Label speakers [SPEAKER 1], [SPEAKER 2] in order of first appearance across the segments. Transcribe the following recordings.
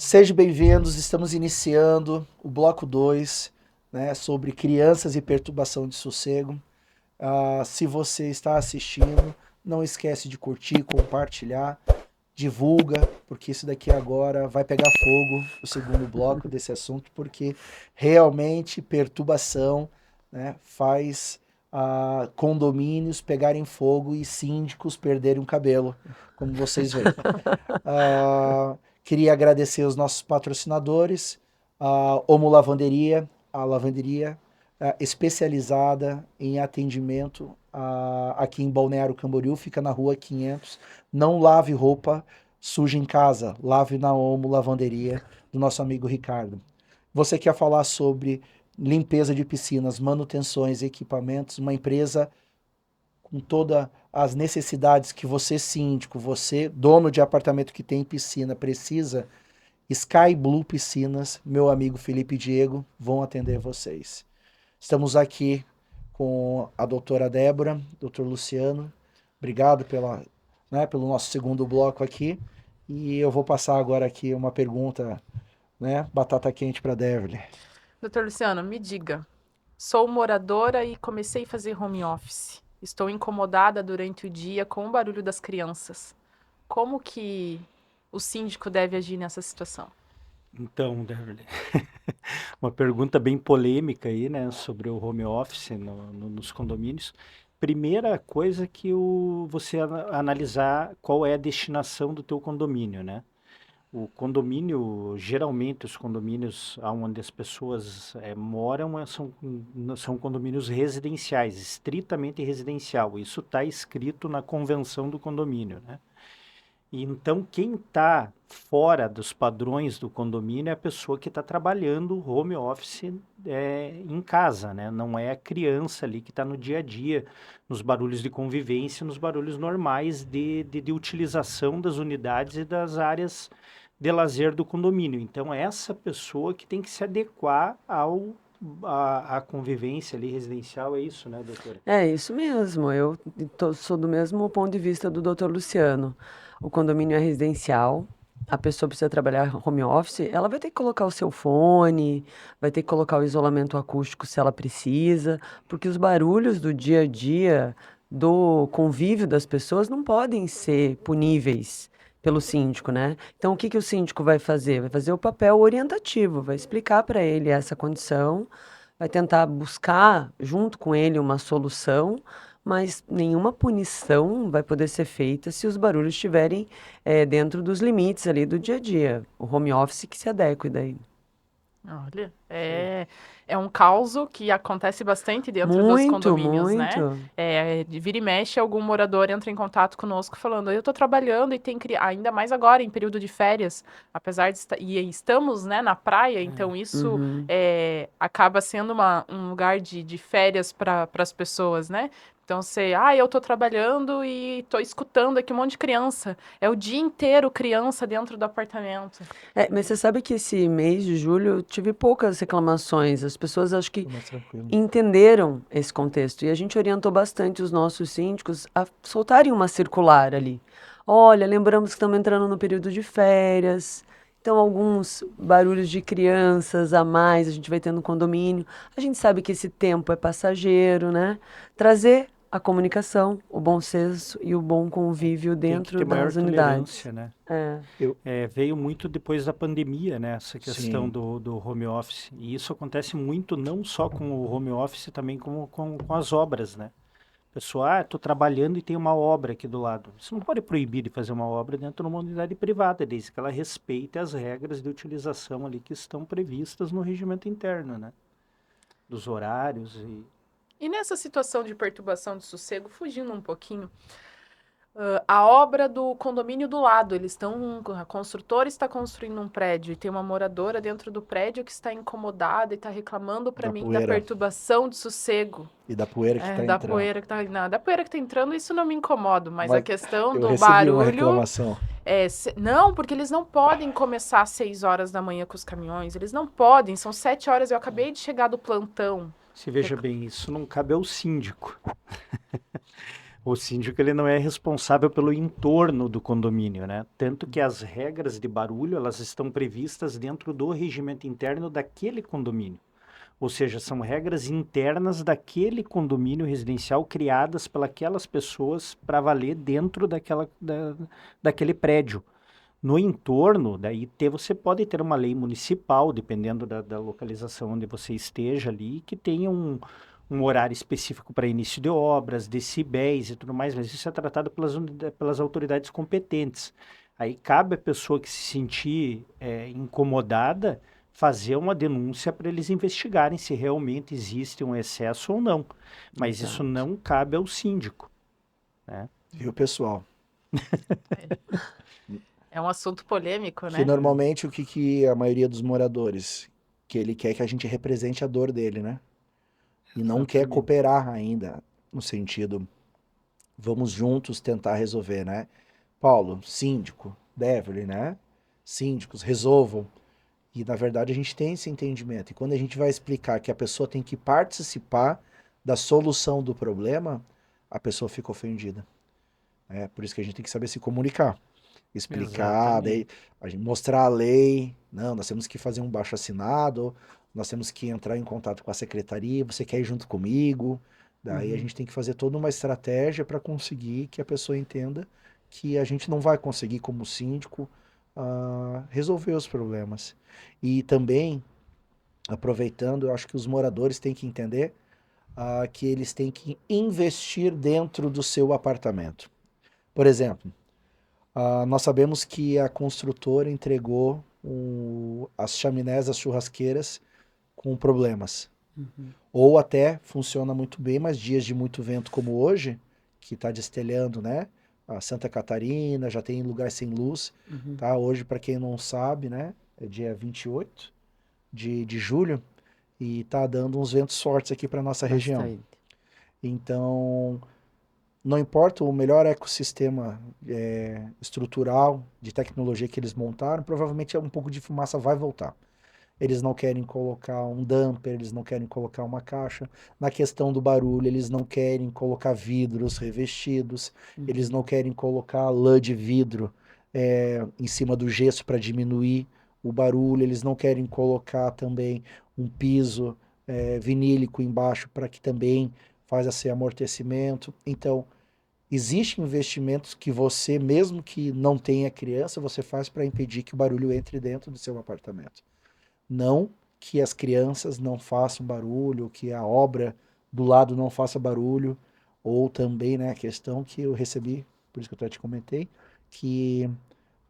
[SPEAKER 1] Sejam bem-vindos, estamos iniciando o bloco 2, né, sobre crianças e perturbação de sossego. Se você está assistindo, não esquece de curtir, compartilhar, divulga, porque isso daqui agora vai pegar fogo, o segundo bloco desse assunto, porque realmente perturbação, né, faz condomínios pegarem fogo e síndicos perderem o cabelo, como vocês veem. Queria agradecer os nossos patrocinadores, a Omo Lavanderia, a lavanderia especializada em atendimento aqui em Balneário Camboriú, fica na rua 500. Não lave roupa suja em casa, lave na Omo Lavanderia, do nosso amigo Ricardo. Você quer falar sobre limpeza de piscinas, manutenções, equipamentos, uma empresa com todas as necessidades que você, síndico, você, dono de apartamento que tem piscina, precisa, Sky Blue Piscinas, meu amigo Felipe e Diego, vão atender vocês. Estamos aqui com a doutora Débora, doutor Luciano. Obrigado pelo nosso segundo bloco aqui. E eu vou passar agora aqui uma pergunta, né, batata quente para a Débora.
[SPEAKER 2] Doutor Luciano, me diga, sou moradora e comecei a fazer home office. Estou incomodada durante o dia com o barulho das crianças. Como que o síndico deve agir nessa situação?
[SPEAKER 3] Então, Deverly, uma pergunta bem polêmica aí, né, sobre o home office nos condomínios. Primeira coisa que você analisar qual é a destinação do teu condomínio, né? O condomínio, geralmente os condomínios onde as pessoas moram são condomínios residenciais, estritamente residencial. Isso está escrito na convenção do condomínio, né? E então, quem está fora dos padrões do condomínio é a pessoa que está trabalhando home office em casa, né? Não é a criança ali que está no dia a dia, nos barulhos de convivência, nos barulhos normais de utilização das unidades e das áreas de lazer do condomínio. Então, é essa pessoa que tem que se adequar à convivência ali residencial, é isso, né, doutora?
[SPEAKER 4] É isso mesmo. Eu sou do mesmo ponto de vista do Dr. Luciano. O condomínio é residencial, a pessoa precisa trabalhar home office, ela vai ter que colocar o seu fone, vai ter que colocar o isolamento acústico se ela precisa, porque os barulhos do dia a dia, do convívio das pessoas não podem ser puníveis pelo síndico, né? Então, o que que o síndico vai fazer? Vai fazer o papel orientativo, vai explicar para ele essa condição, vai tentar buscar junto com ele uma solução, mas nenhuma punição vai poder ser feita se os barulhos estiverem dentro dos limites ali do dia a dia. O home office que se adeque daí.
[SPEAKER 2] Olha, é um caos que acontece bastante dentro dos
[SPEAKER 4] Muito,
[SPEAKER 2] condomínios, né?
[SPEAKER 4] muito.
[SPEAKER 2] De vira e mexe, algum morador entra em contato conosco falando, eu estou trabalhando e tem ainda mais agora, em período de férias, apesar de estamos, né, na praia, então isso
[SPEAKER 4] Uhum.
[SPEAKER 2] acaba sendo um lugar de férias para as pessoas, né? Então eu tô trabalhando e tô escutando aqui um monte de criança. É o dia inteiro criança dentro do apartamento.
[SPEAKER 4] Mas você sabe que esse mês de julho eu tive poucas reclamações. As pessoas acho que
[SPEAKER 1] Mais tranquilo.
[SPEAKER 4] entenderam esse contexto. E a gente orientou bastante os nossos síndicos a soltarem uma circular ali. Olha, lembramos que estamos entrando no período de férias. Então, alguns barulhos de crianças a mais a gente vai ter no condomínio. A gente sabe que esse tempo é passageiro, né? Trazer a comunicação, o bom senso e o bom convívio
[SPEAKER 3] Tem que
[SPEAKER 4] dentro
[SPEAKER 3] ter maior
[SPEAKER 4] das unidades.
[SPEAKER 3] tolerância, né?
[SPEAKER 4] É.
[SPEAKER 3] Veio muito depois da pandemia, né? Essa questão
[SPEAKER 1] Sim.
[SPEAKER 3] do home office. E isso acontece muito não só com o home office, também como com as obras, né? Pessoal, estou trabalhando e tem uma obra aqui do lado. Você não pode proibir de fazer uma obra dentro de uma unidade privada, desde que ela respeite as regras de utilização ali que estão previstas no regimento interno, né? Dos horários e...
[SPEAKER 2] E nessa situação de perturbação de sossego, fugindo um pouquinho, a obra do condomínio do lado, a construtora está construindo um prédio e tem uma moradora dentro do prédio que está incomodada e está reclamando para
[SPEAKER 1] Da
[SPEAKER 2] mim da
[SPEAKER 1] poeira.
[SPEAKER 2] perturbação de sossego.
[SPEAKER 1] E da poeira que está
[SPEAKER 2] Da
[SPEAKER 1] entrando.
[SPEAKER 2] poeira que tá, não, da poeira que tá entrando, isso não me incomoda, mas a questão
[SPEAKER 1] eu
[SPEAKER 2] do
[SPEAKER 1] recebi uma
[SPEAKER 2] barulho
[SPEAKER 1] reclamação.
[SPEAKER 2] não, porque eles não podem começar às 6 horas da manhã com os caminhões, eles não podem, são 7 horas, eu acabei de chegar do plantão.
[SPEAKER 3] Se veja bem, isso não cabe ao síndico. O síndico ele não é responsável pelo entorno do condomínio, né? Tanto que as regras de barulho, elas estão previstas dentro do regimento interno daquele condomínio. Ou seja, são regras internas daquele condomínio residencial criadas pelas pessoas para valer dentro daquele prédio. No entorno, você pode ter uma lei municipal, dependendo da localização onde você esteja ali, que tenha um horário específico para início de obras, decibéis e tudo mais, mas isso é tratado pelas autoridades competentes. Aí cabe à pessoa que se sentir incomodada fazer uma denúncia para eles investigarem se realmente existe um excesso ou não. Mas isso
[SPEAKER 4] Exato.
[SPEAKER 3] não cabe ao síndico, né?
[SPEAKER 1] Viu, pessoal?
[SPEAKER 2] É um assunto polêmico,
[SPEAKER 1] Que
[SPEAKER 2] né?
[SPEAKER 1] normalmente o que a maioria dos moradores, que ele quer que a gente represente a dor dele, né? E não quer
[SPEAKER 3] Exatamente.
[SPEAKER 1] cooperar ainda, no sentido, vamos juntos tentar resolver, né? Paulo, síndico, Beverly, né? Síndicos, resolvam. E na verdade a gente tem esse entendimento. E quando a gente vai explicar que a pessoa tem que participar da solução do problema, a pessoa fica ofendida. É por isso que a gente tem que saber se comunicar. Explicar, daí,
[SPEAKER 3] Exatamente.
[SPEAKER 1] a gente mostrar a lei. Não, nós temos que fazer um baixo-assinado, nós temos que entrar em contato com a secretaria, você quer ir junto comigo? Daí a
[SPEAKER 4] Uhum.
[SPEAKER 1] gente tem que fazer toda uma estratégia para conseguir que a pessoa entenda que a gente não vai conseguir, como síndico, resolver os problemas. E também, aproveitando, eu acho que os moradores têm que entender que eles têm que investir dentro do seu apartamento. Por exemplo, nós sabemos que a construtora entregou as chaminés das churrasqueiras com problemas.
[SPEAKER 4] Uhum.
[SPEAKER 1] Ou até funciona muito bem, mas dias de muito vento como hoje, que está destelhando, né? A Santa Catarina, já tem lugar sem luz,
[SPEAKER 4] Uhum.
[SPEAKER 1] tá? Hoje, para quem não sabe, né? É dia 28 de julho e tá dando uns ventos fortes aqui para nossa região.
[SPEAKER 4] Bastante.
[SPEAKER 1] Então, não importa o melhor ecossistema estrutural de tecnologia que eles montaram, provavelmente um pouco de fumaça vai voltar. Eles não querem colocar um damper, eles não querem colocar uma caixa. Na questão do barulho, eles não querem colocar vidros revestidos, eles
[SPEAKER 4] Uhum.
[SPEAKER 1] não querem colocar lã de vidro em cima do gesso para diminuir o barulho, eles não querem colocar também um piso vinílico embaixo para que também faz esse amortecimento. Então, existem investimentos que você, mesmo que não tenha criança, você faz para impedir que o barulho entre dentro do seu apartamento. Não que as crianças não façam barulho, que a obra do lado não faça barulho, ou também, né, a questão que eu recebi, por isso que eu até te comentei, que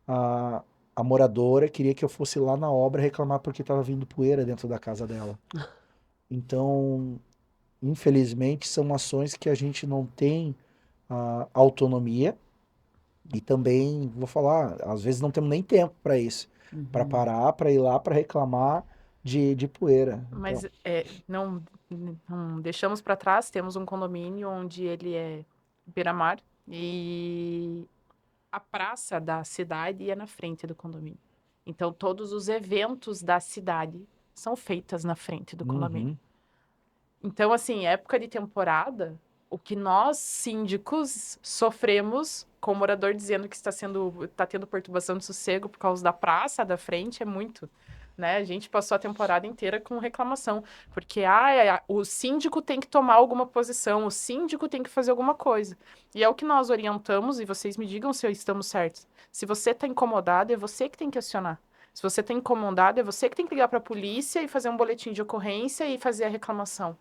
[SPEAKER 1] a, a moradora queria que eu fosse lá na obra reclamar porque estava vindo poeira dentro da casa dela. Então, infelizmente, são ações que a gente não tem autonomia e também, vou falar, às vezes não temos nem tempo para isso, para
[SPEAKER 4] Uhum.
[SPEAKER 1] parar, para ir lá para reclamar de poeira. Então,
[SPEAKER 2] Mas não deixamos para trás, temos um condomínio onde ele é beira-mar e a praça da cidade é na frente do condomínio. Então, todos os eventos da cidade são feitos na frente do condomínio.
[SPEAKER 1] uhum,
[SPEAKER 2] Então, assim, época de temporada, o que nós, síndicos, sofremos com o morador dizendo que está tendo perturbação de sossego por causa da praça da frente é muito, né? A gente passou a temporada inteira com reclamação, porque o síndico tem que tomar alguma posição, o síndico tem que fazer alguma coisa. E é o que nós orientamos, e vocês me digam se estamos certos. Se você está incomodado, é você que tem que acionar. Se você está incomodado, é você que tem que ligar para a polícia e fazer um boletim de ocorrência e fazer a reclamação.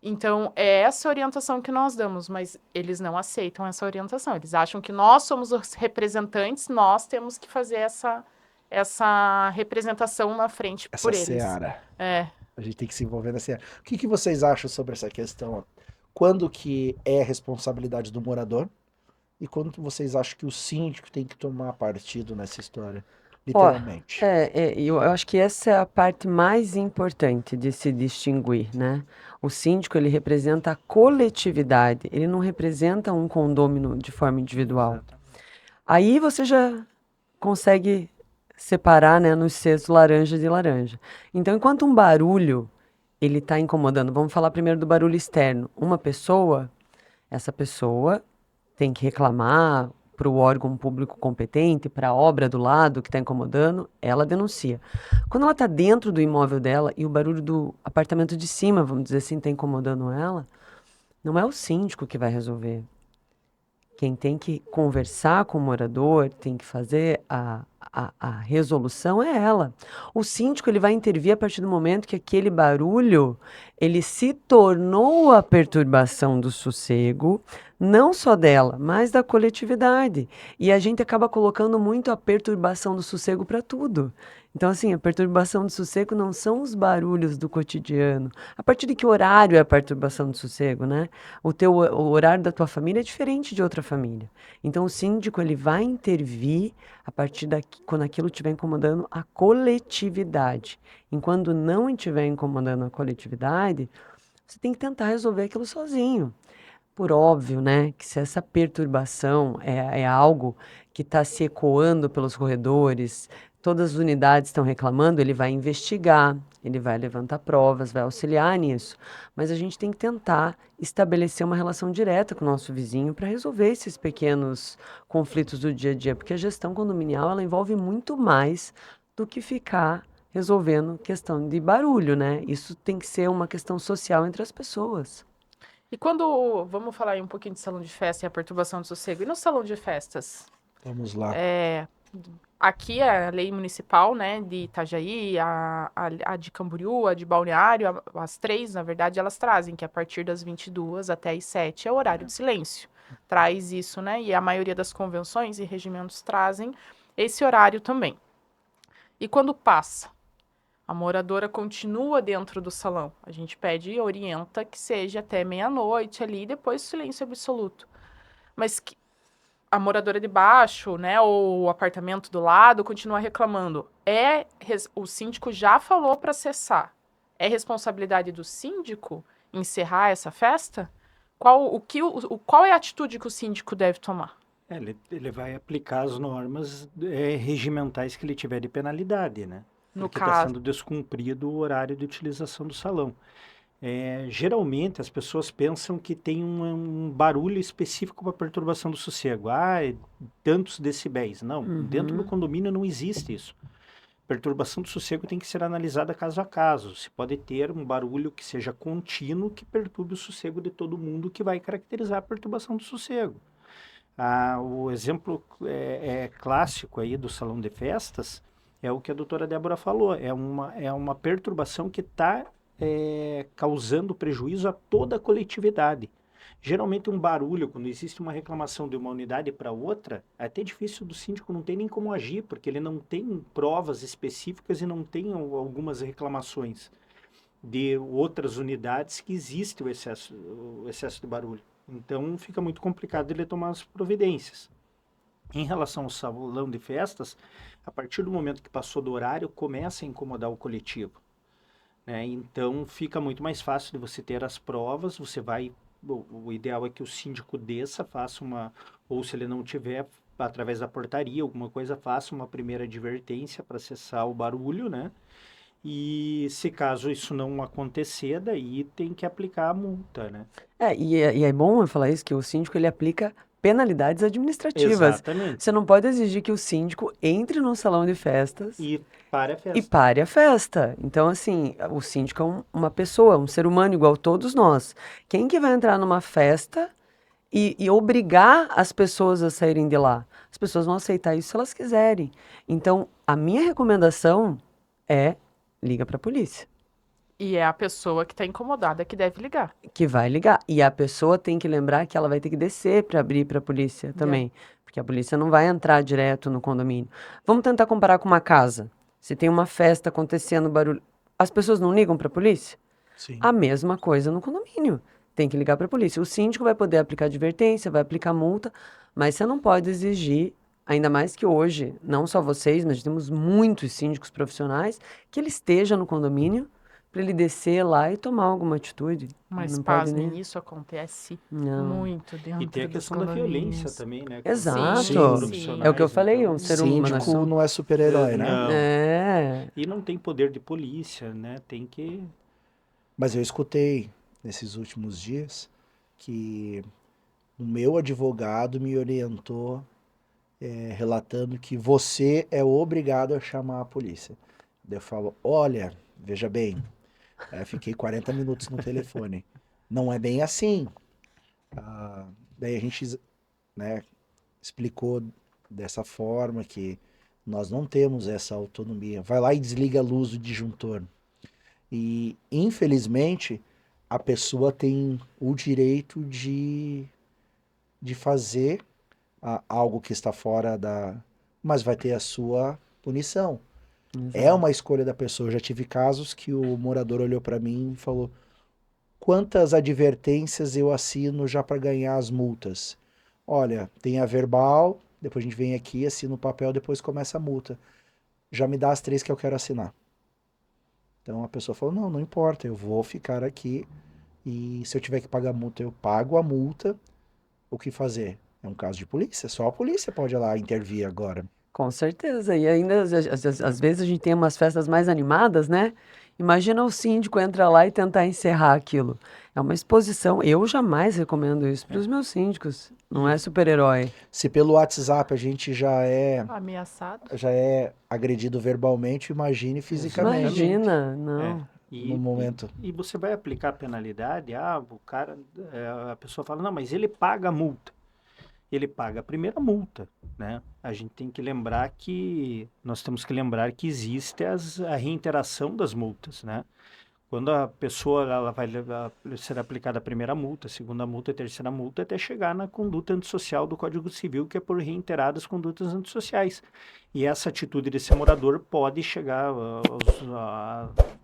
[SPEAKER 2] Então, é essa orientação que nós damos, mas eles não aceitam essa orientação. Eles acham que nós somos os representantes, nós temos que fazer essa representação na frente
[SPEAKER 1] essa
[SPEAKER 2] por eles.
[SPEAKER 1] seara.
[SPEAKER 2] É,
[SPEAKER 1] A gente tem que se envolver nessa seara. O que vocês acham sobre essa questão? Quando que é responsabilidade do morador e quando que vocês acham que o síndico tem que tomar partido nessa história?
[SPEAKER 4] Ó,
[SPEAKER 1] Literalmente.
[SPEAKER 4] eu acho que essa é a parte mais importante de se distinguir, né? O síndico, ele representa a coletividade, ele não representa um condômino de forma individual.
[SPEAKER 3] Exatamente.
[SPEAKER 4] Aí você já consegue separar, né, nos cestos laranja de laranja. Então, enquanto um barulho, ele está incomodando, vamos falar primeiro do barulho externo. Uma pessoa, essa pessoa tem que reclamar para o órgão público competente, para a obra do lado que está incomodando, ela denuncia. Quando ela está dentro do imóvel dela e o barulho do apartamento de cima, vamos dizer assim, está incomodando ela, não é o síndico que vai resolver. Quem tem que conversar com o morador, tem que fazer a resolução é ela. O síndico ele vai intervir a partir do momento que aquele barulho ele se tornou a perturbação do sossego, não só dela, mas da coletividade. E a gente acaba colocando muito a perturbação do sossego para tudo. Então, assim, a perturbação do sossego não são os barulhos do cotidiano. A partir de que horário é a perturbação do sossego, né? O horário da tua família é diferente de outra família. Então, o síndico ele vai intervir a partir daqui, quando aquilo estiver incomodando a coletividade. Enquanto não estiver incomodando a coletividade, você tem que tentar resolver aquilo sozinho. Por óbvio, né, que se essa perturbação é algo que está se ecoando pelos corredores, todas as unidades estão reclamando, ele vai investigar, ele vai levantar provas, vai auxiliar nisso. Mas a gente tem que tentar estabelecer uma relação direta com o nosso vizinho para resolver esses pequenos conflitos do dia a dia, porque a gestão condominial ela envolve muito mais do que ficar resolvendo questão de barulho, né? Isso tem que ser uma questão social entre as pessoas.
[SPEAKER 2] E quando, vamos falar aí um pouquinho de salão de festa e a perturbação do sossego, e no salão de festas?
[SPEAKER 1] Vamos lá.
[SPEAKER 2] Aqui a lei municipal, né, de Itajaí, a de Camboriú, a de Balneário, as três, na verdade, elas trazem que a partir das 22 até as 7 é o horário de silêncio. Traz isso, né, e a maioria das convenções e regimentos trazem esse horário também. E quando passa, a moradora continua dentro do salão. A gente pede e orienta que seja até meia-noite ali, e depois silêncio absoluto. Mas a moradora de baixo, né, ou o apartamento do lado continua reclamando. O síndico já falou para cessar. É responsabilidade do síndico encerrar essa festa? Qual é a atitude que o síndico deve tomar?
[SPEAKER 3] Ele vai aplicar as normas regimentais que ele tiver de penalidade, né?
[SPEAKER 2] No
[SPEAKER 3] Porque está
[SPEAKER 2] caso,
[SPEAKER 3] sendo descumprido o horário de utilização do salão. Geralmente as pessoas pensam que tem um barulho específico para perturbação do sossego. Tantos decibéis. Não, dentro do condomínio não existe isso. Perturbação do sossego tem que ser analisada caso a caso. Se pode ter um barulho que seja contínuo que perturbe o sossego de todo mundo, que vai caracterizar a perturbação do sossego. O exemplo clássico aí do salão de festas é o que a doutora Débora falou. É uma perturbação que está causando prejuízo a toda a coletividade. Geralmente um barulho, quando existe uma reclamação de uma unidade para outra, é até difícil do síndico, não tem nem como agir, porque ele não tem provas específicas e não tem algumas reclamações de outras unidades que existe o excesso de barulho. Então fica muito complicado ele tomar as providências. Em relação ao salão de festas, a partir do momento que passou do horário, começa a incomodar o coletivo. Né? Então fica muito mais fácil de você ter as provas, o ideal é que o síndico desça, faça ou se ele não tiver, através da portaria, alguma coisa, faça uma primeira advertência para cessar o barulho, né? E se caso isso não acontecer, daí tem que aplicar a multa, né?
[SPEAKER 4] E é bom eu falar isso, que o síndico ele aplica penalidades administrativas.
[SPEAKER 3] Exatamente.
[SPEAKER 4] Você não pode exigir que o síndico entre num salão de festas
[SPEAKER 3] E pare a festa.
[SPEAKER 4] e pare a festa. Então, assim, o síndico é uma pessoa, um ser humano igual todos nós. Quem que vai entrar numa festa e obrigar as pessoas a saírem de lá? As pessoas vão aceitar isso se elas quiserem. Então, a minha recomendação é liga para a polícia.
[SPEAKER 2] e é a pessoa que está incomodada que deve ligar.
[SPEAKER 4] Que vai ligar. E a pessoa tem que lembrar que ela vai ter que descer para abrir para a polícia também. Porque a polícia não vai entrar direto no condomínio. Vamos tentar comparar com uma casa. Se tem uma festa acontecendo, barulho. As pessoas não ligam para a polícia?
[SPEAKER 1] Sim.
[SPEAKER 4] A mesma coisa no condomínio. Tem que ligar para a polícia. O síndico vai poder aplicar advertência, vai aplicar multa, mas você não pode exigir, ainda mais que hoje, não só vocês, mas temos muitos síndicos profissionais, que ele esteja no condomínio para ele descer lá e tomar alguma atitude.
[SPEAKER 2] Mas
[SPEAKER 4] não pode
[SPEAKER 2] pasmem,
[SPEAKER 4] nem...
[SPEAKER 2] isso acontece
[SPEAKER 4] Não.
[SPEAKER 2] muito dentro
[SPEAKER 3] E tem a
[SPEAKER 2] dos
[SPEAKER 3] questão da
[SPEAKER 2] condomínios.
[SPEAKER 3] violência também, né?
[SPEAKER 4] Exato.
[SPEAKER 1] Sim,
[SPEAKER 3] Profissionais,
[SPEAKER 4] É o que eu falei,
[SPEAKER 3] então,
[SPEAKER 4] um ser humano.
[SPEAKER 1] Síndico não é super-herói, né?
[SPEAKER 3] Não.
[SPEAKER 4] É.
[SPEAKER 3] E não tem poder de polícia, né? Tem que...
[SPEAKER 1] Mas eu escutei nesses últimos dias que o meu advogado me orientou, relatando que você é obrigado a chamar a polícia. Daí eu falo, olha, veja bem, fiquei 40 minutos no telefone. Não é bem assim. Daí a gente, né, explicou dessa forma que nós não temos essa autonomia. Vai lá e desliga a luz do disjuntor. E, infelizmente, a pessoa tem o direito de fazer algo que está fora da... Mas vai ter a sua punição. É
[SPEAKER 4] Exato.
[SPEAKER 1] uma escolha da pessoa. Eu já tive casos que o morador olhou para mim e falou: quantas advertências eu assino já para ganhar as multas? Olha, tem a verbal, depois a gente vem aqui, assina o papel, depois começa a multa. Já me dá as 3 que eu quero assinar. Então a pessoa falou: não, não importa, eu vou ficar aqui e se eu tiver que pagar multa, eu pago a multa. O que fazer? É um caso de polícia, só a polícia pode ir lá intervir agora.
[SPEAKER 4] Com certeza. E ainda, às vezes, a gente tem umas festas mais animadas, né? Imagina o síndico entrar lá e tentar encerrar aquilo. É uma exposição. Eu jamais recomendo isso para os meus síndicos. Não é super-herói.
[SPEAKER 1] Se pelo WhatsApp a gente
[SPEAKER 2] Ameaçado.
[SPEAKER 1] já é agredido verbalmente, imagine fisicamente
[SPEAKER 4] Imagina,
[SPEAKER 3] É.
[SPEAKER 4] não.
[SPEAKER 1] no momento.
[SPEAKER 3] E você vai aplicar a penalidade, o cara, a pessoa fala, não, mas ele paga a multa. Ele paga a primeira multa, né? A gente tem que lembrar que, nós temos que lembrar que existe a reiteração das multas, né? Quando a pessoa ela vai ser aplicada a primeira multa, a segunda multa, a terceira multa, até chegar na conduta antissocial do Código Civil, que é por reiteradas condutas antissociais. E essa atitude desse morador pode chegar,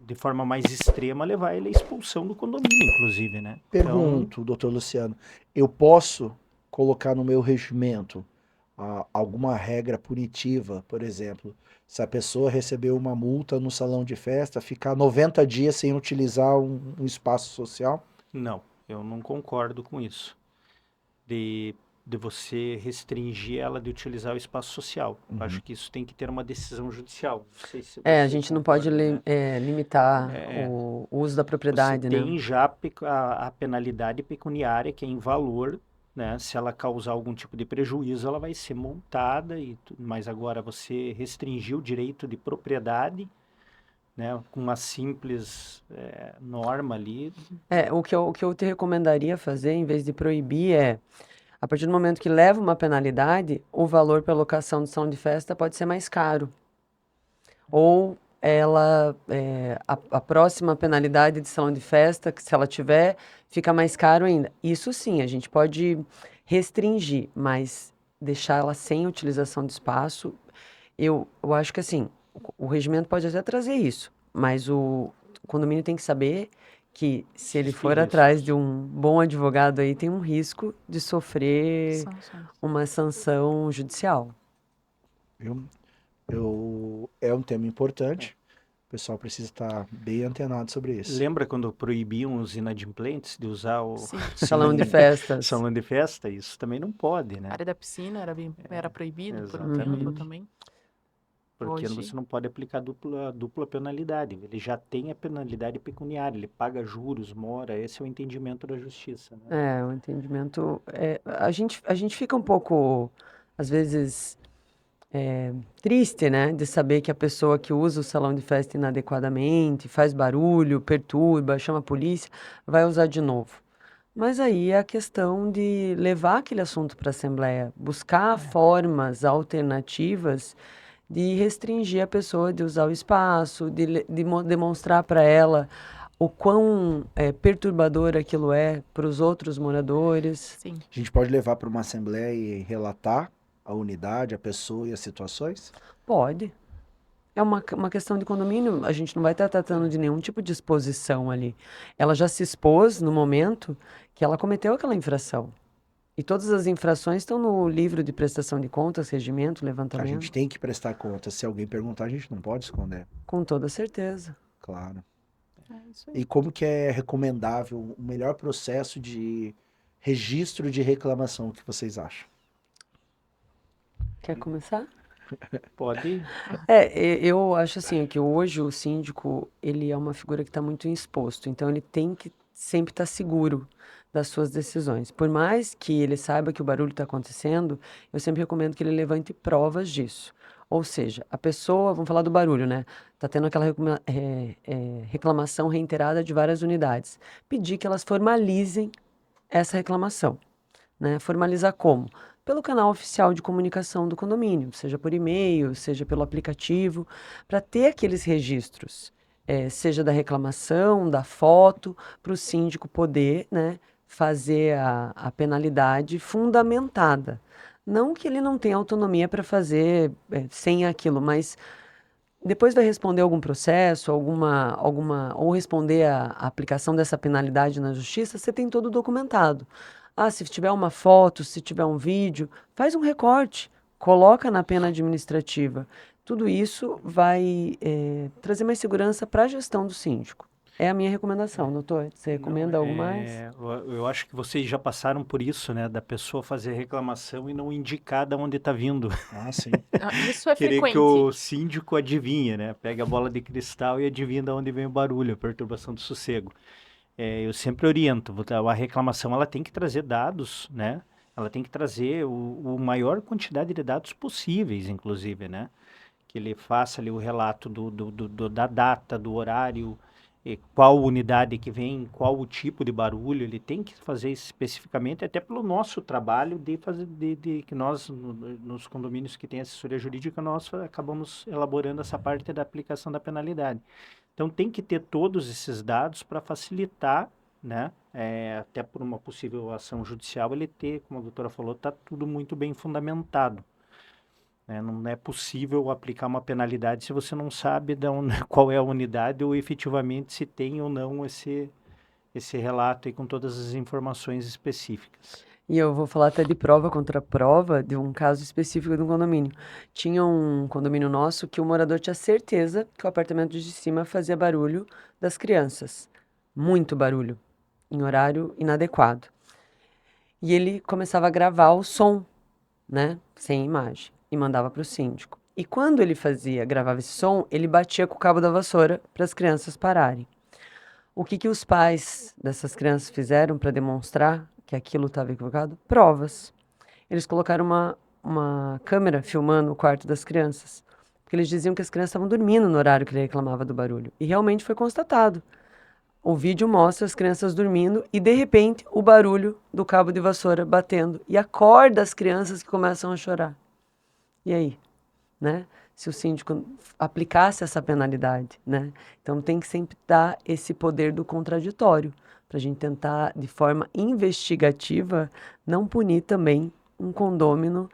[SPEAKER 3] de forma mais extrema, levar ele à expulsão do condomínio, inclusive, né?
[SPEAKER 1] Pergunto, doutor Luciano, eu posso colocar no meu regimento alguma regra punitiva, por exemplo, se a pessoa recebeu uma multa no salão de festa, ficar 90 dias sem utilizar um espaço social?
[SPEAKER 3] Não, eu não concordo com isso. De você restringir ela de utilizar o espaço social. Eu acho que isso tem que ter uma decisão judicial. Não sei se
[SPEAKER 4] A
[SPEAKER 3] você
[SPEAKER 4] gente não pode
[SPEAKER 3] concorda, né?
[SPEAKER 4] limitar
[SPEAKER 3] É,
[SPEAKER 4] o uso da
[SPEAKER 3] Você
[SPEAKER 4] propriedade, né?
[SPEAKER 3] tem já a penalidade pecuniária, que é em valor, né? Se ela causar algum tipo de prejuízo, ela vai ser multada, mas agora você restringir o direito de propriedade, né? Com uma simples norma ali.
[SPEAKER 4] O que eu te recomendaria fazer, em vez de proibir, a partir do momento que leva uma penalidade, o valor pela locação de salão de festa pode ser mais caro. Ou a próxima penalidade de salão de festa, que se ela tiver, fica mais caro ainda. Isso sim, a gente pode restringir, mas deixar ela sem utilização de espaço, eu acho que assim, o regimento pode até trazer isso, mas o condomínio tem que saber que se ele for atrás de um bom advogado aí, tem um risco de sofrer
[SPEAKER 2] Sanções.
[SPEAKER 4] uma sanção judicial.
[SPEAKER 1] Viu? É um tema importante. O pessoal precisa estar bem antenado sobre isso.
[SPEAKER 3] Lembra quando proibiam os inadimplentes de usar o
[SPEAKER 2] Sim.
[SPEAKER 4] Salão de festas.
[SPEAKER 3] salão de festa? Isso também não pode, né?
[SPEAKER 2] A área da piscina era proibido por um
[SPEAKER 3] exatamente.
[SPEAKER 2] tempo também.
[SPEAKER 3] Porque
[SPEAKER 2] Hoje-
[SPEAKER 3] você não pode aplicar dupla penalidade. Ele já tem a penalidade pecuniária, ele paga juros, mora. Esse é o entendimento da justiça, né?
[SPEAKER 4] O entendimento. A gente fica um pouco, às vezes, triste, né, de saber que a pessoa que usa o salão de festa inadequadamente, faz barulho, perturba, chama a polícia, vai usar de novo. Mas aí é a questão de levar aquele assunto para a Assembleia, buscar formas alternativas de restringir a pessoa de usar o espaço, demonstrar para ela o quão perturbador aquilo é para os outros moradores.
[SPEAKER 2] Sim.
[SPEAKER 1] A gente pode levar para uma assembleia e relatar a unidade, a pessoa e as situações?
[SPEAKER 4] Pode. É uma questão de condomínio, a gente não vai estar tratando de nenhum tipo de exposição ali. Ela já se expôs no momento que ela cometeu aquela infração. E todas as infrações estão no livro de prestação de contas, regimento,
[SPEAKER 1] A
[SPEAKER 4] levantamento.
[SPEAKER 1] gente tem que prestar conta. Se alguém perguntar, a gente não pode esconder.
[SPEAKER 4] Com toda certeza.
[SPEAKER 1] Claro.
[SPEAKER 2] É isso aí.
[SPEAKER 1] E como que é recomendável o melhor processo de registro de reclamação que vocês acham?
[SPEAKER 4] Quer começar?
[SPEAKER 3] Pode.
[SPEAKER 4] Eu acho assim que hoje o síndico, ele é uma figura que está muito exposto, então ele tem que sempre estar seguro das suas decisões. Por mais que ele saiba que o barulho está acontecendo, eu sempre recomendo que ele levante provas disso. Ou seja, a pessoa, vamos falar do barulho, né? Está tendo aquela reclamação reiterada de várias unidades. Pedir que elas formalizem essa reclamação, né? Formalizar como? Pelo canal oficial de comunicação do condomínio, seja por e-mail, seja pelo aplicativo, para ter aqueles registros, seja da reclamação, da foto, para o síndico poder, né, fazer a penalidade fundamentada. Não que ele não tenha autonomia para fazer sem aquilo, mas depois vai responder algum processo, ou responder a aplicação dessa penalidade na justiça, você tem todo documentado. Ah, se tiver uma foto, se tiver um vídeo, faz um recorte, coloca na pena administrativa. Tudo isso vai trazer mais segurança para a gestão do síndico. É a minha recomendação, doutor. Você recomenda algo mais?
[SPEAKER 3] Eu acho que vocês já passaram por isso, né? Da pessoa fazer reclamação e não indicar de onde está vindo.
[SPEAKER 1] Ah, sim.
[SPEAKER 2] Isso é
[SPEAKER 3] Querer que
[SPEAKER 2] frequente.
[SPEAKER 3] o síndico adivinhe, né? Pega a bola de cristal e adivinha de onde vem o barulho, a perturbação do sossego. Eu sempre oriento, a reclamação ela tem que trazer dados, né? Ela tem que trazer o maior quantidade de dados possíveis, inclusive, né? Que ele faça ali o relato da data, do horário, qual unidade que vem, qual o tipo de barulho, ele tem que fazer especificamente, até pelo nosso trabalho de fazer, que nós, nos condomínios que tem assessoria jurídica, nós acabamos elaborando essa parte da aplicação da penalidade. Então, tem que ter todos esses dados para facilitar, né, até por uma possível ação judicial, ele ter, como a doutora falou, está tudo muito bem fundamentado. Não é possível aplicar uma penalidade se você não sabe qual é a unidade ou efetivamente se tem ou não esse relato aí com todas as informações específicas.
[SPEAKER 4] E eu vou falar até de prova contra prova de um caso específico de um condomínio. Tinha um condomínio nosso que o morador tinha certeza que o apartamento de cima fazia barulho das crianças. Muito barulho, em horário inadequado. E ele começava a gravar o som, né, sem imagem, e mandava para o síndico. E quando ele gravava esse som, ele batia com o cabo da vassoura para as crianças pararem. O que os pais dessas crianças fizeram para demonstrar que aquilo estava equivocado? Provas. Eles colocaram uma câmera filmando o quarto das crianças, porque eles diziam que as crianças estavam dormindo no horário que ele reclamava do barulho. E realmente foi constatado. O vídeo mostra as crianças dormindo e, de repente, o barulho do cabo de vassoura batendo. E acorda as crianças que começam a chorar. E aí? Né? Se o síndico aplicasse essa penalidade, né? Então tem que sempre dar esse poder do contraditório, para a gente tentar, de forma investigativa, não punir também um condômino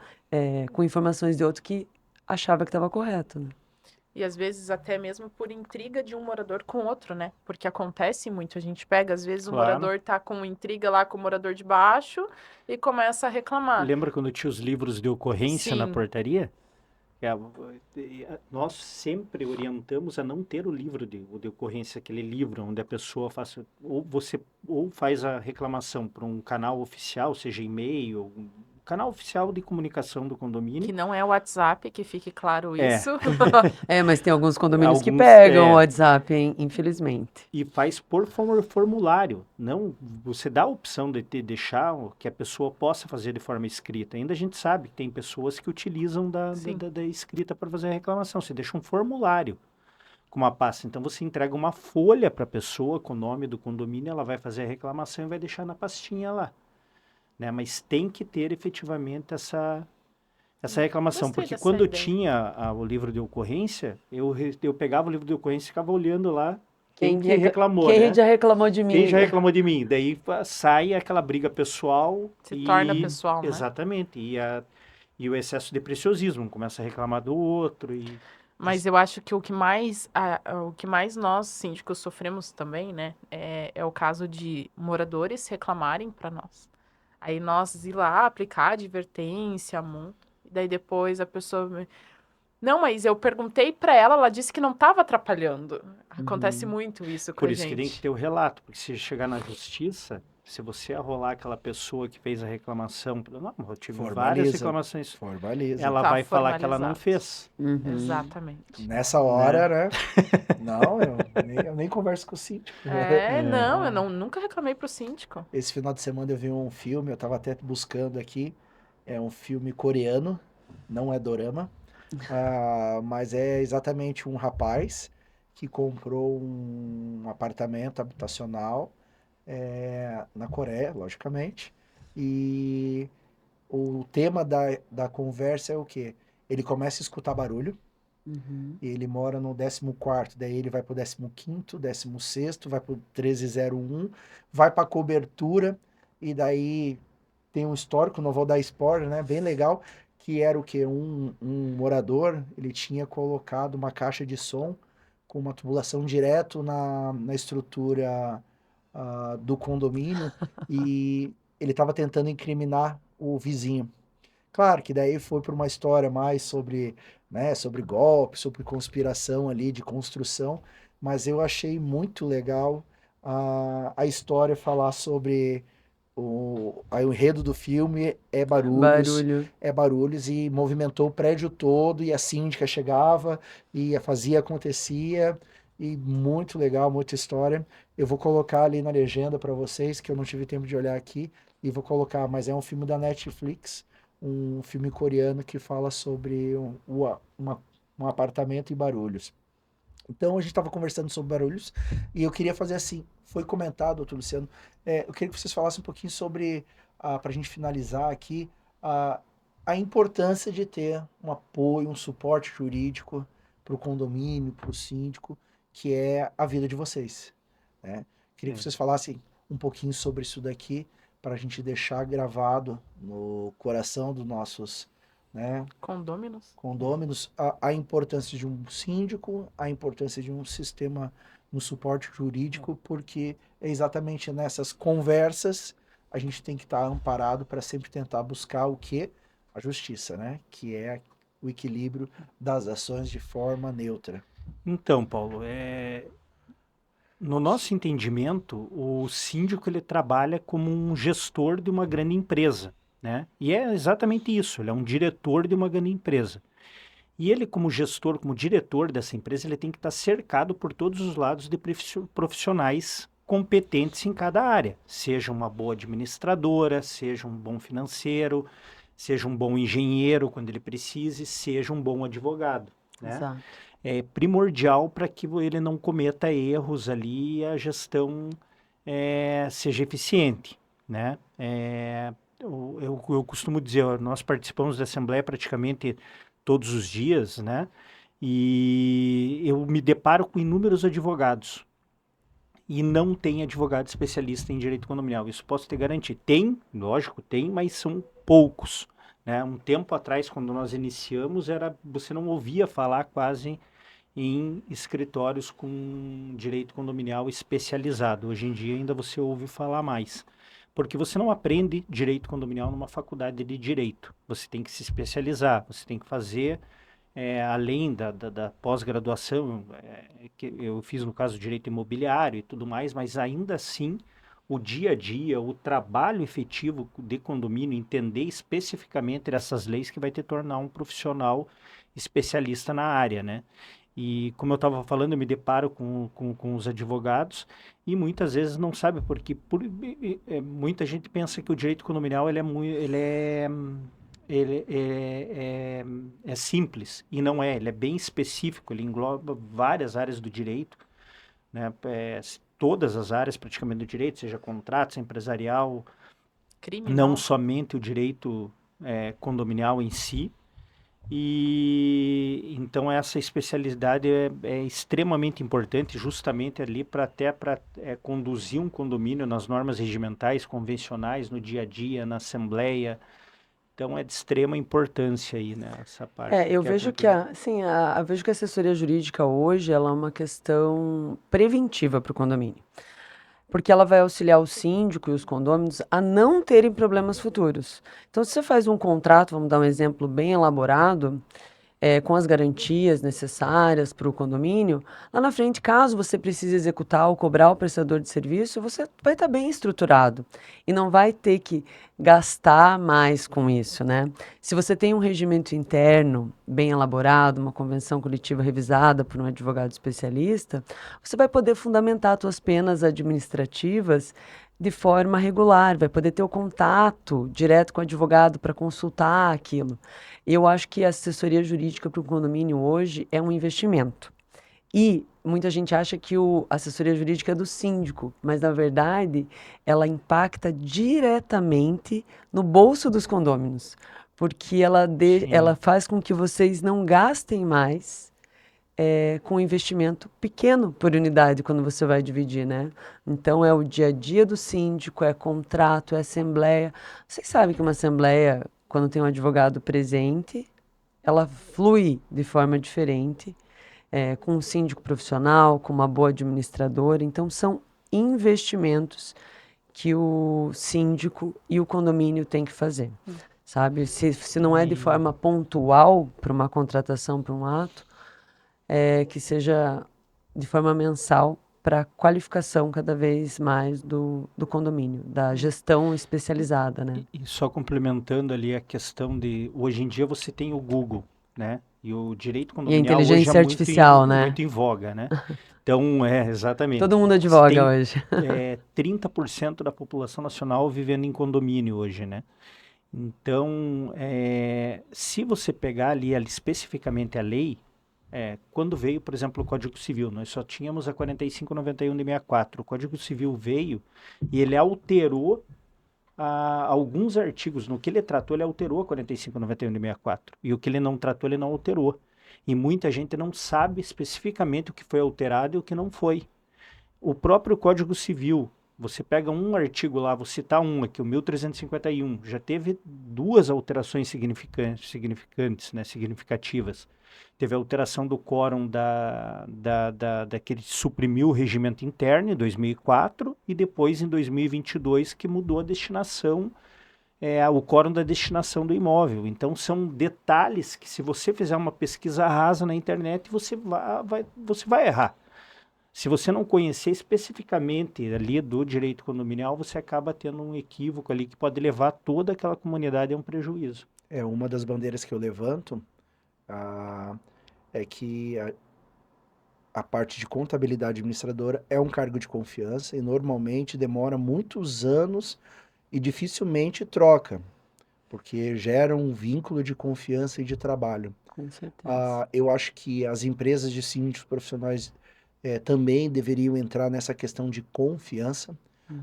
[SPEAKER 4] com informações de outro que achava que estava correto, né?
[SPEAKER 2] E às vezes até mesmo por intriga de um morador com outro, né? Porque acontece muito, a gente pega, às vezes o morador tá com intriga lá com o morador de baixo e começa a reclamar.
[SPEAKER 3] Lembra quando tinha os livros de ocorrência na portaria? Nós sempre orientamos a não ter o livro de ocorrência, aquele livro onde a pessoa faça, ou faz a reclamação para um canal oficial, seja e-mail, canal oficial de comunicação do condomínio.
[SPEAKER 2] Que não é o WhatsApp, que fique claro isso.
[SPEAKER 4] Mas tem alguns condomínios que pegam o WhatsApp, hein? Infelizmente.
[SPEAKER 3] E faz por formulário. Não, você dá a opção de deixar que a pessoa possa fazer de forma escrita. Ainda a gente sabe que tem pessoas que utilizam da escrita para fazer a reclamação. Você deixa um formulário com uma pasta. Então, você entrega uma folha para a pessoa com o nome do condomínio, ela vai fazer a reclamação e vai deixar na pastinha lá. Né? Mas tem que ter efetivamente essa reclamação.
[SPEAKER 2] Gostei
[SPEAKER 3] Porque
[SPEAKER 2] dessa
[SPEAKER 3] quando
[SPEAKER 2] ideia.
[SPEAKER 3] tinha o livro de ocorrência, eu pegava o livro de ocorrência e ficava olhando lá quem
[SPEAKER 4] reclamou,
[SPEAKER 3] né?
[SPEAKER 4] Quem já reclamou de mim.
[SPEAKER 3] Quem já reclamou de mim. Daí sai aquela briga pessoal.
[SPEAKER 2] Torna pessoal, né?
[SPEAKER 3] Exatamente. E o excesso de preciosismo. Começa a reclamar do outro.
[SPEAKER 2] Mas eu acho que o que mais nós, síndicos, sofremos também, né? É o caso de moradores reclamarem para nós. Aí nós ir lá aplicar advertência, multa. E daí depois a pessoa... Não, mas eu perguntei para ela disse que não estava atrapalhando. Acontece muito isso com a gente.
[SPEAKER 3] Por isso que tem que ter o relato, porque se chegar na justiça, Se você arrolar aquela pessoa que fez a reclamação, não, eu tive várias
[SPEAKER 1] Formaliza.
[SPEAKER 3] reclamações,
[SPEAKER 1] Formaliza.
[SPEAKER 3] ela
[SPEAKER 2] Tá
[SPEAKER 3] vai falar que ela não
[SPEAKER 2] formalizado.
[SPEAKER 3] fez.
[SPEAKER 4] Uhum.
[SPEAKER 2] Exatamente.
[SPEAKER 1] Nessa hora, né? Não, eu nem converso com o síndico.
[SPEAKER 2] Não, eu nunca reclamei pro síndico.
[SPEAKER 1] Esse final de semana eu vi um filme, eu tava até buscando aqui. É um filme coreano, não é dorama. Mas é exatamente um rapaz que comprou um apartamento habitacional na Coreia, logicamente. E o tema da conversa é o quê? Ele começa a escutar barulho.
[SPEAKER 4] Uhum.
[SPEAKER 1] E ele mora no 14º, daí ele vai pro 15º, 16º, vai pro 1301, vai pra cobertura, e daí tem um histórico, não vou dar spoiler, né? Bem legal, que era o quê? Um morador, ele tinha colocado uma caixa de som com uma tubulação direto na estrutura do condomínio, e ele estava tentando incriminar o vizinho. Claro que daí foi para uma história mais sobre, né, sobre golpe, sobre conspiração ali de construção, mas eu achei muito legal a história falar sobre aí o enredo do filme
[SPEAKER 4] Barulho.
[SPEAKER 1] é barulhos e movimentou o prédio todo e a síndica chegava e fazia, acontecia e muito legal, muita história. Eu vou colocar ali na legenda para vocês, que eu não tive tempo de olhar aqui, e vou colocar, mas é um filme da Netflix, um filme coreano que fala sobre um apartamento e barulhos. Então a gente estava conversando sobre barulhos e eu queria fazer assim, foi comentado, doutor Luciano, eu queria que vocês falassem um pouquinho sobre, para a gente finalizar aqui, a importância de ter um apoio, um suporte jurídico para o condomínio, para o síndico, que é a vida de vocês, né? Queria que
[SPEAKER 3] Sim.
[SPEAKER 1] vocês falassem um pouquinho sobre isso daqui, para a gente deixar gravado no coração dos nossos, né,
[SPEAKER 2] Condôminos.
[SPEAKER 1] condôminos, a importância de um síndico, a importância de um sistema no suporte jurídico, porque é exatamente nessas conversas a gente tem que estar amparado para sempre tentar buscar o que? A justiça, né? Que é o equilíbrio das ações de forma neutra.
[SPEAKER 3] Então, Paulo, no nosso entendimento, o síndico ele trabalha como um gestor de uma grande empresa, né? E é exatamente isso, ele é um diretor de uma grande empresa. E ele, como gestor, como diretor dessa empresa, ele tem que estar cercado por todos os lados de profissionais competentes em cada área. Seja uma boa administradora, seja um bom financeiro, seja um bom engenheiro quando ele precise, seja um bom advogado, né?
[SPEAKER 4] Exato.
[SPEAKER 3] É primordial para que ele não cometa erros ali e a gestão seja eficiente, né? Eu costumo dizer, ó, nós participamos da Assembleia praticamente todos os dias, né? E eu me deparo com inúmeros advogados e não tem advogado especialista em direito condominial. Isso posso te garantir. Tem, lógico, tem, mas são poucos, né? Um tempo atrás, quando nós iniciamos, você não ouvia falar quase em escritórios com direito condominial especializado. Hoje em dia ainda você ouve falar mais. Porque você não aprende direito condominial numa faculdade de direito. Você tem que se especializar, você tem que fazer, além da pós-graduação, que eu fiz no caso direito imobiliário e tudo mais, mas ainda assim o dia a dia, o trabalho efetivo de condomínio, entender especificamente essas leis que vai te tornar um profissional especialista na área, né? E como eu estava falando, eu me deparo com os advogados e muitas vezes não sabe porque muita gente pensa que o direito condominial é simples e não é. Ele é bem específico, ele engloba várias áreas do direito, né? Todas as áreas praticamente do direito, seja contrato, seja empresarial,
[SPEAKER 2] Criminal.
[SPEAKER 3] não somente o direito condominial em si. E então essa especialidade é extremamente importante justamente ali para conduzir um condomínio nas normas regimentais, convencionais, no dia a dia, na assembleia. Então é de extrema importância aí, né, essa parte.
[SPEAKER 4] Eu
[SPEAKER 3] Quer
[SPEAKER 4] vejo que
[SPEAKER 3] concluir?
[SPEAKER 4] eu vejo que a assessoria jurídica hoje ela é uma questão preventiva para o condomínio. Porque ela vai auxiliar o síndico e os condôminos a não terem problemas futuros. Então, se você faz um contrato, vamos dar um exemplo bem elaborado, com as garantias necessárias para o condomínio, lá na frente, caso você precise executar ou cobrar o prestador de serviço, você vai estar bem estruturado e não vai ter que gastar mais com isso, né? Se você tem um regimento interno bem elaborado, uma convenção coletiva revisada por um advogado especialista, você vai poder fundamentar suas penas administrativas de forma regular, vai poder ter o contato direto com o advogado para consultar aquilo. Eu acho que a assessoria jurídica para o condomínio hoje é um investimento. E muita gente acha que a assessoria jurídica é do síndico, mas na verdade ela impacta diretamente no bolso dos condôminos, porque ela
[SPEAKER 3] Sim.
[SPEAKER 4] faz com que vocês não gastem mais com investimento pequeno por unidade quando você vai dividir, né? Então é o dia a dia do síndico, é contrato, é assembleia. Vocês sabem que uma assembleia, quando tem um advogado presente, ela flui de forma diferente, com um síndico profissional, com uma boa administradora. Então são investimentos que o síndico e o condomínio têm que fazer, sabe? Se não é de
[SPEAKER 3] E,
[SPEAKER 4] forma pontual para uma contratação, para um ato, que seja de forma mensal para qualificação cada vez mais do condomínio, da gestão especializada, né?
[SPEAKER 3] e só complementando ali a questão de, hoje em dia você tem o Google, né? E o direito
[SPEAKER 4] E a
[SPEAKER 3] condominial hoje é
[SPEAKER 4] inteligência artificial, né?
[SPEAKER 3] muito em voga, né? Então, exatamente.
[SPEAKER 4] Todo mundo
[SPEAKER 3] Você
[SPEAKER 4] advoga
[SPEAKER 3] tem
[SPEAKER 4] hoje.
[SPEAKER 3] 30% da população nacional vivendo em condomínio hoje, né? Então, se você pegar ali especificamente a lei, quando veio, por exemplo, o Código Civil, nós só tínhamos a 4591 de 64. O Código Civil veio e ele alterou alguns artigos. No que ele tratou, ele alterou a 4591 de 64. E o que ele não tratou, ele não alterou. E muita gente não sabe especificamente o que foi alterado e o que não foi. O próprio Código Civil, você pega um artigo lá, vou citar um aqui, o 1351, já teve duas alterações significantes, né, significativas. Teve a alteração do quórum daquele que suprimiu o regimento interno em 2004 e depois em 2022 que mudou a destinação, o quórum da destinação do imóvel. Então são detalhes que se você fizer uma pesquisa rasa na internet, você vai errar. Se você não conhecer especificamente ali do direito condominial, você acaba tendo um equívoco ali que pode levar toda aquela comunidade a um prejuízo.
[SPEAKER 1] Uma das bandeiras que eu levanto ah, é que a parte de contabilidade administradora é um cargo de confiança e normalmente demora muitos anos e dificilmente troca, porque gera um vínculo de confiança e de trabalho.
[SPEAKER 4] Com certeza.
[SPEAKER 1] Eu acho que as empresas de síndicos profissionais também deveriam entrar nessa questão de confiança,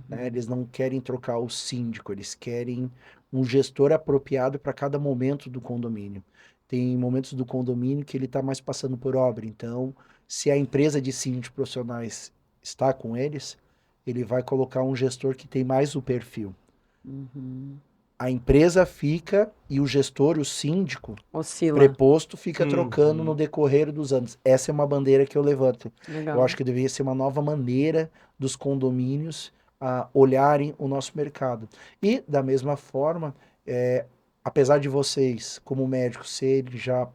[SPEAKER 1] né? Eles não querem trocar o síndico, eles querem um gestor apropriado para cada momento do condomínio. Tem momentos do condomínio que ele está mais passando por obra, então, se a empresa de síndicos profissionais está com eles, ele vai colocar um gestor que tem mais o perfil. A empresa fica e o gestor, o síndico,
[SPEAKER 4] Oscila.
[SPEAKER 1] preposto, fica trocando no
[SPEAKER 3] Uhum.
[SPEAKER 1] decorrer dos anos. Essa é uma bandeira que eu levanto. Eu
[SPEAKER 4] Legal.
[SPEAKER 1] acho que deveria ser uma nova maneira dos condomínios olharem o nosso mercado. E, da mesma forma, apesar de vocês, como médicos, serem já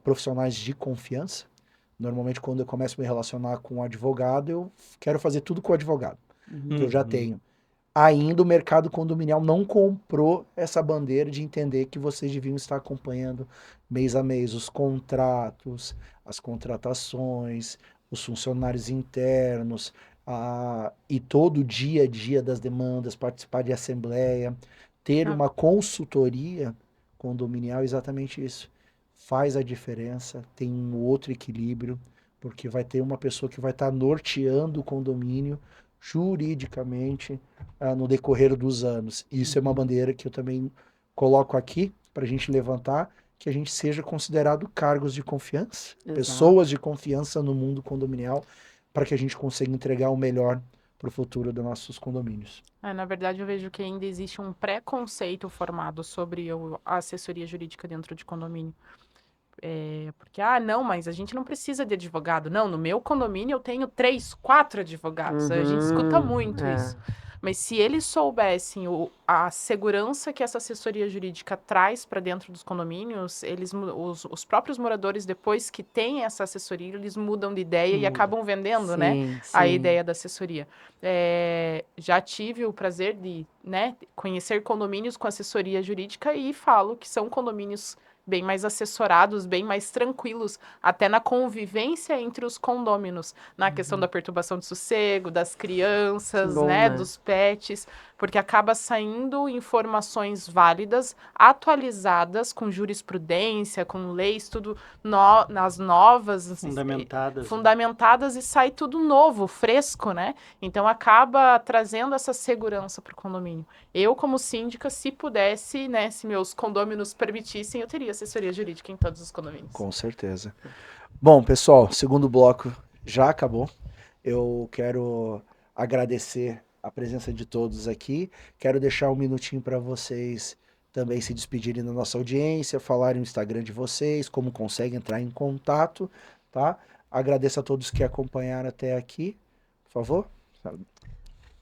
[SPEAKER 1] profissionais de confiança, normalmente quando eu começo a me relacionar com um advogado, eu quero fazer tudo com o advogado, que eu já
[SPEAKER 3] Uhum.
[SPEAKER 1] tenho. Ainda o mercado condominial não comprou essa bandeira de entender que vocês deviam estar acompanhando mês a mês os contratos, as contratações, os funcionários internos, e todo o dia a dia das demandas, participar de assembleia, ter
[SPEAKER 2] Ah,
[SPEAKER 1] uma consultoria condominial, exatamente isso. Faz a diferença, tem um outro equilíbrio, porque vai ter uma pessoa que vai estar norteando o condomínio juridicamente no decorrer dos anos. Isso é uma bandeira que eu também coloco aqui para a gente levantar, que a gente seja considerado cargos de confiança,
[SPEAKER 4] Exato.
[SPEAKER 1] pessoas de confiança no mundo condominial, para que a gente consiga entregar o melhor para o futuro dos nossos condomínios.
[SPEAKER 2] Na verdade, eu vejo que ainda existe um preconceito formado sobre a assessoria jurídica dentro de condomínio. Porque, não, mas a gente não precisa de advogado. Não, no meu condomínio eu tenho 3, 4 advogados. A gente escuta muito isso. Mas se eles soubessem a segurança que essa assessoria jurídica traz para dentro dos condomínios, os próprios moradores, depois que têm essa assessoria, eles mudam de ideia e
[SPEAKER 3] Muda.
[SPEAKER 2] acabam vendendo, né,
[SPEAKER 4] Sim,
[SPEAKER 2] a
[SPEAKER 4] sim.
[SPEAKER 2] ideia da assessoria. Já tive o prazer de, né, conhecer condomínios com assessoria jurídica e falo que são condomínios bem mais assessorados, bem mais tranquilos, até na convivência entre os condôminos, na questão da perturbação de sossego, das
[SPEAKER 4] Que
[SPEAKER 2] crianças,
[SPEAKER 4] bom,
[SPEAKER 2] né,
[SPEAKER 4] né?
[SPEAKER 2] dos pets, porque acaba saindo informações válidas, atualizadas, com jurisprudência, com leis, tudo nas novas,
[SPEAKER 3] Fundamentadas, né?
[SPEAKER 2] fundamentadas, e sai tudo novo, fresco, né? Então acaba trazendo essa segurança para o condomínio. Eu, como síndica, se pudesse, né, se meus condôminos permitissem, eu teria assessoria jurídica em todos os condomínios.
[SPEAKER 1] Com certeza. Bom, pessoal, segundo bloco já acabou. Eu quero agradecer a presença de todos aqui. Quero deixar um minutinho para vocês também se despedirem da nossa audiência, falarem o Instagram de vocês, como conseguem entrar em contato, tá? Agradeço a todos que acompanharam até aqui. Por favor.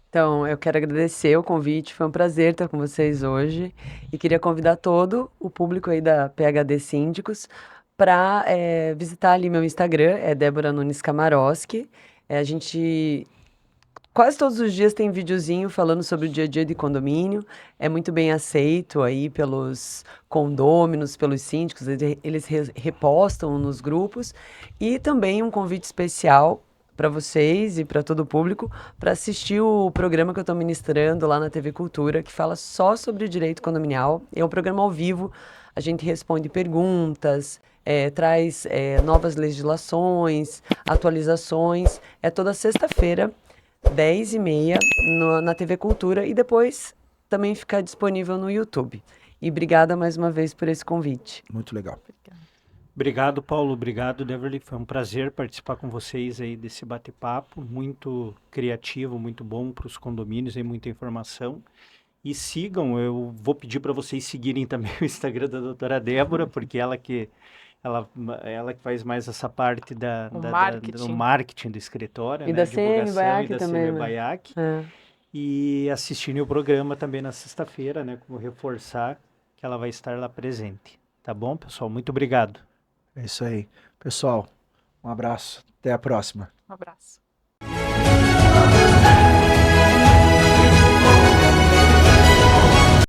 [SPEAKER 4] Então, eu quero agradecer o convite, foi um prazer estar com vocês hoje e queria convidar todo o público aí da PHD Síndicos para visitar ali meu Instagram, é Débora Nunes Kamarowski. A gente quase todos os dias tem videozinho falando sobre o dia a dia de condomínio, é muito bem aceito aí pelos condôminos, pelos síndicos, eles repostam nos grupos e também um convite especial para vocês e para todo o público para assistir o programa que eu estou ministrando lá na TV Cultura, que fala só sobre o direito condominial. É um programa ao vivo, a gente responde perguntas, traz novas legislações, atualizações. É toda sexta-feira, 10h30, na TV Cultura, e depois também ficar disponível no YouTube. E obrigada mais uma vez por esse convite.
[SPEAKER 1] Muito legal.
[SPEAKER 3] Obrigado, Paulo. Obrigado, Deverly. Foi um prazer participar com vocês aí desse bate-papo, muito criativo, muito bom para os condomínios, e muita informação. E sigam, eu vou pedir para vocês seguirem também o Instagram da doutora Débora, porque ela que faz mais essa parte do marketing do escritório,
[SPEAKER 4] E
[SPEAKER 3] né?
[SPEAKER 4] da CM
[SPEAKER 3] Divulgação, e
[SPEAKER 4] Baiac
[SPEAKER 3] da
[SPEAKER 4] também,
[SPEAKER 3] CM
[SPEAKER 4] né?
[SPEAKER 3] Baiac.
[SPEAKER 4] É.
[SPEAKER 3] E assistirem o programa também na sexta-feira, né? Como reforçar que ela vai estar lá presente. Tá bom, pessoal? Muito obrigado.
[SPEAKER 1] É isso aí. Pessoal, um abraço. Até a próxima.
[SPEAKER 2] Um abraço.